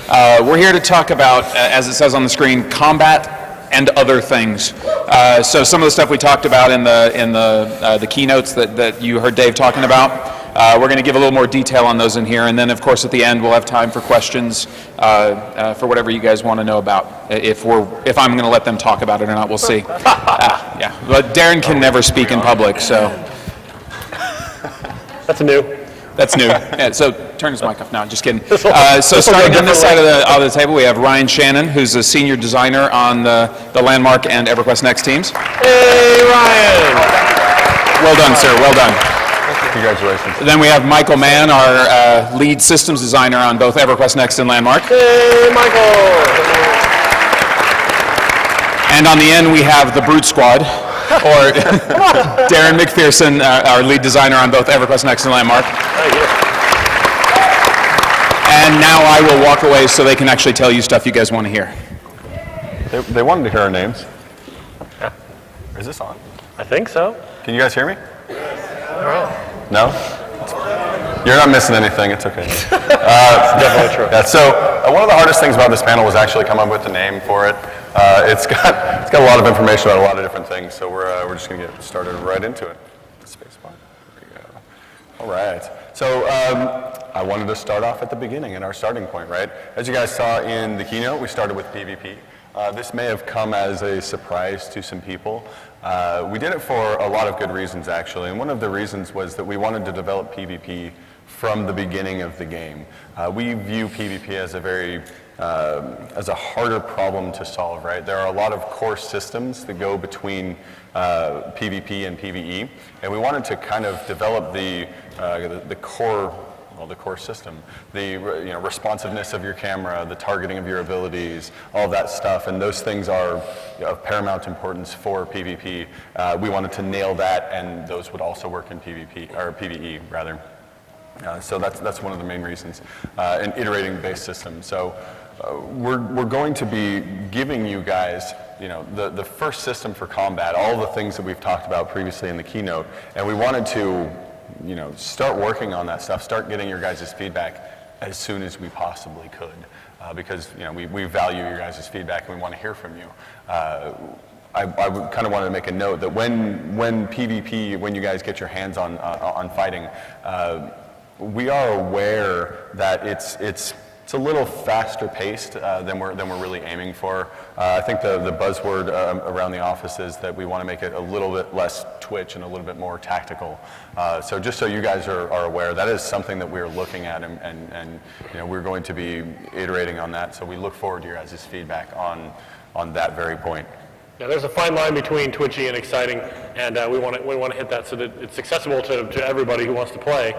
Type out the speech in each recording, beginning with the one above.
We're here to talk about, as it says on the screen, combat and other things. So some of the stuff we talked about in the keynotes that you heard Dave talking about, we're going to give a little more detail on those in here, and then of course at the end we'll have time for questions for whatever you guys want to know about. If I'm going to let them talk about it or not, we'll see. Yeah, but Darren can never speak in public, so. That's new. That's new. Yeah, so turn his mic off now. Just kidding. So starting on this side of the table, we have Ryan Shannon, who's a senior designer on the Landmark and EverQuest Next teams. Hey, Ryan. Well done, sir. Well done. Congratulations. Then we have Michael Mann, our lead systems designer on both EverQuest Next and Landmark. Hey, Michael. And on the end, we have the Brute Squad, or Darren McPherson, our lead designer on both EverQuest Next and Landmark. And now I will walk away so they can actually tell you stuff you guys want to hear. They wanted to hear our names. Yeah. Is this on? I think so. Can you guys hear me? All right. No? You're not missing anything. It's okay. It's definitely true. Yeah, so one of the hardest things about this panel was actually come up with a name for it. It's got a lot of information about a lot of different things, so we're just going to get started right into it. Spacebar. There you go. All right. So I wanted to start off at the beginning, at our starting point, right? As you guys saw in the keynote, we started with PvP. This may have come as a surprise to some people. We did it for a lot of good reasons, actually, and one of the reasons was that we wanted to develop PvP from the beginning of the game. We view PvP as as a harder problem to solve, right? There are a lot of core systems that go between PvP and PvE, and we wanted to kind of develop the core system, the responsiveness of your camera, the targeting of your abilities, all of that stuff, and those things are of paramount importance for PvP. We wanted to nail that, and those would also work in PvP, or PvE rather. So that's one of the main reasons, an iterating-based system. So we're going to be giving you guys, the first system for combat, all the things that we've talked about previously in the keynote, and we wanted to, start working on that stuff, start getting your guys' feedback as soon as we possibly could, because we value your guys' feedback and we want to hear from you. I kind of wanted to make a note that when PvP, when you guys get your hands on fighting, we are aware that it's a little faster paced than we're really aiming for. I think the buzzword around the office is that we want to make it a little bit less twitch and a little bit more tactical. So just so you guys are aware, that is something that we're looking at, and we're going to be iterating on that. So we look forward to your guys' feedback on that very point. Yeah, there's a fine line between twitchy and exciting, and we want to hit that so that it's accessible to everybody who wants to play.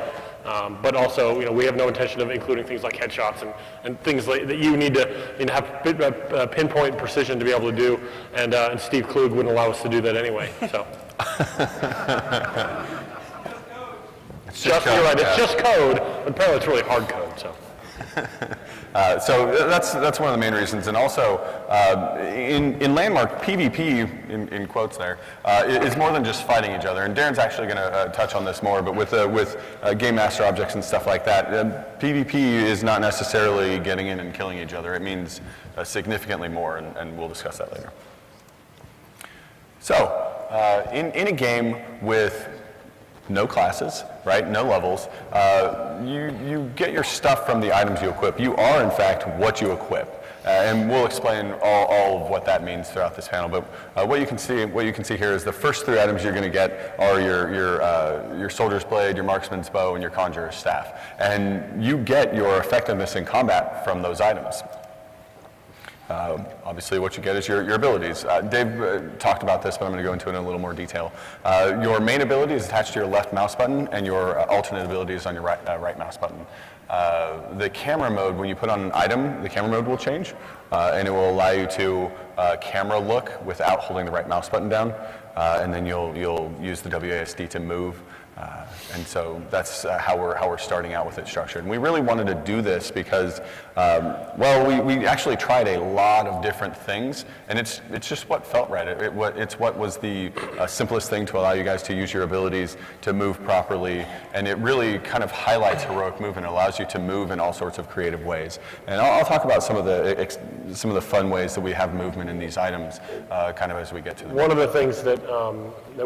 But also, we have no intention of including things like headshots and things that you need to have pinpoint precision to be able to do, and Steve Klug wouldn't allow us to do that anyway. So. You're right. It's just code, but apparently it's really hard code. So. So that's one of the main reasons, and also in Landmark, PvP in quotes there is more than just fighting each other. And Darren's actually going to touch on this more, but with game master objects and stuff like that, PvP is not necessarily getting in and killing each other. It means significantly more, and we'll discuss that later. So in a game with no classes, right? No levels. You get your stuff from the items you equip. You are, in fact, what you equip. And we'll explain all of what that means throughout this panel. But what you can see here is the first three items you're going to get are your soldier's blade, your marksman's bow, and your conjurer's staff. And you get your effectiveness in combat from those items. Obviously, what you get is your abilities. Dave talked about this, but I'm going to go into it in a little more detail. Your main ability is attached to your left mouse button, and your alternate ability is on your right mouse button. The camera mode, when you put on an item, the camera mode will change, and it will allow you to camera look without holding the right mouse button down, and then you'll use the WASD to move. And so that's how we're starting out with it structured. And we really wanted to do this because, well, we actually tried a lot of different things, and it's just what felt right. It's what was the simplest thing to allow you guys to use your abilities to move properly, and it really kind of highlights heroic movement. It allows you to move in all sorts of creative ways. And I'll talk about some of the fun ways that we have movement in these items, kind of as we get to them. One of the things that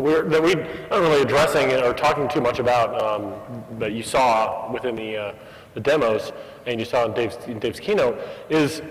we aren't really addressing or talking too much about, that you saw within the demos and you saw in Dave's keynote, is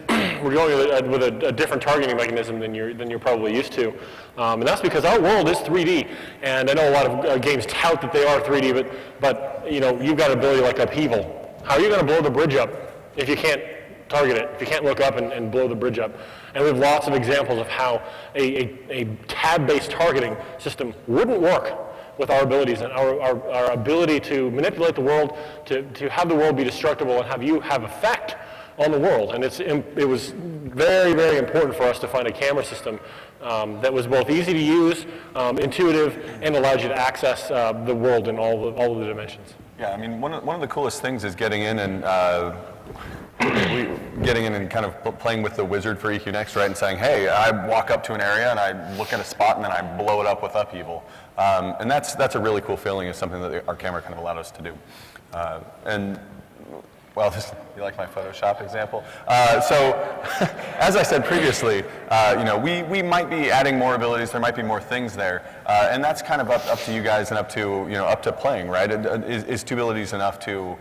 we're going with a different targeting mechanism than you're probably used to, and that's because our world is 3D. And I know a lot of games tout that they are 3D, but you've got an ability like upheaval. How are you going to blow the bridge up if you can't target it, if you can't look up and blow the bridge up? And we have lots of examples of how a tab-based targeting system wouldn't work with our abilities and our ability to manipulate the world, to have the world be destructible and have you have effect on the world. And it was very, very important for us to find a camera system that was both easy to use, intuitive, and allowed you to access the world in all of the dimensions. Yeah, I mean, one of the coolest things is getting in and kind of playing with the wizard for EQ Next, right, and saying, hey, I walk up to an area and I look at a spot and then I blow it up with upheaval. And that's a really cool feeling. It's something that our camera kind of allowed us to do. Well, you like my Photoshop example? So, as I said previously, we might be adding more abilities. There might be more things there, and that's kind of up to you guys and up to playing, right? Is two abilities enough to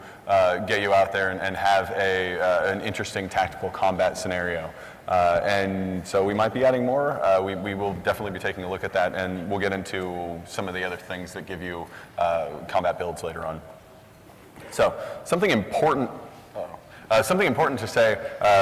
get you out there and have an interesting tactical combat scenario? And so we might be adding more. We will definitely be taking a look at that, and we'll get into some of the other things that give you combat builds later on. So something important to say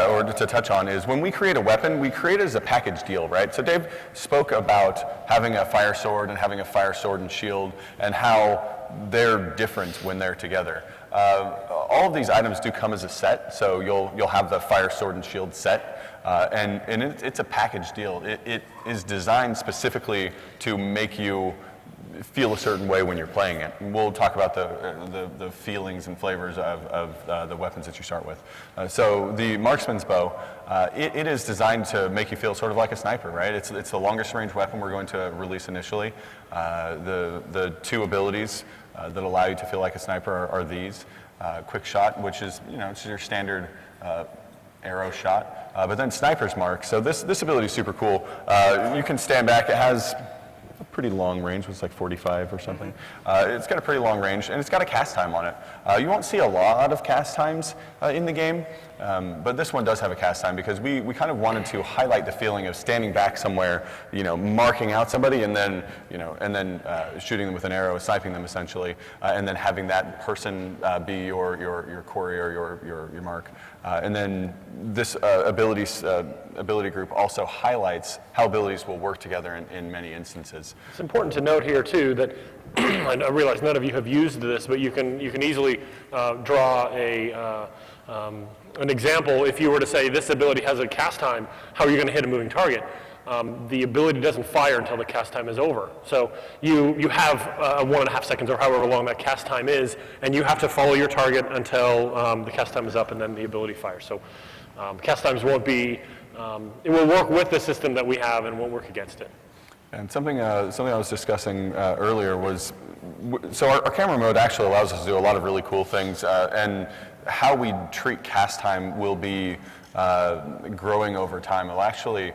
or to touch on is when we create a weapon, we create it as a package deal, right? So Dave spoke about having a fire sword and having a fire sword and shield and how they're different when they're together. All of these items do come as a set, so you'll have the fire sword and shield set, and it's a package deal. It is designed specifically to make you feel a certain way when you're playing it. And we'll talk about the feelings and flavors of the weapons that you start with. So the marksman's bow, it is designed to make you feel sort of like a sniper, right? It's the longest range weapon we're going to release initially. The two abilities that allow you to feel like a sniper are these. Quick shot, which is it's your standard arrow shot, but then sniper's mark. So this ability is super cool. You can stand back. It has a pretty long range. It's like 45 or something. It's got a pretty long range, and it's got a cast time on it. You won't see a lot of cast times in the game, but this one does have a cast time because we kind of wanted to highlight the feeling of standing back somewhere, marking out somebody, and then shooting them with an arrow, sniping them essentially, and then having that person be your quarry or your mark. And then this ability group also highlights how abilities will work together in many instances. It's important to note here too that I realize none of you have used this, but you can easily draw an example. If you were to say this ability has a cast time, how are you going to hit a moving target? The ability doesn't fire until the cast time is over. So you have 1.5 seconds or however long that cast time is, and you have to follow your target until the cast time is up, and then the ability fires. So cast times won't be, it will work with the system that we have and won't work against it. And something I was discussing earlier was, so our camera mode actually allows us to do a lot of really cool things, and how we treat cast time will be growing over time. It'll actually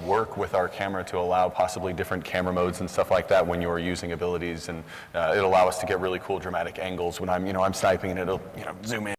work with our camera to allow possibly different camera modes and stuff like that when you're using abilities, and it'll allow us to get really cool dramatic angles when I'm sniping, and it'll zoom in.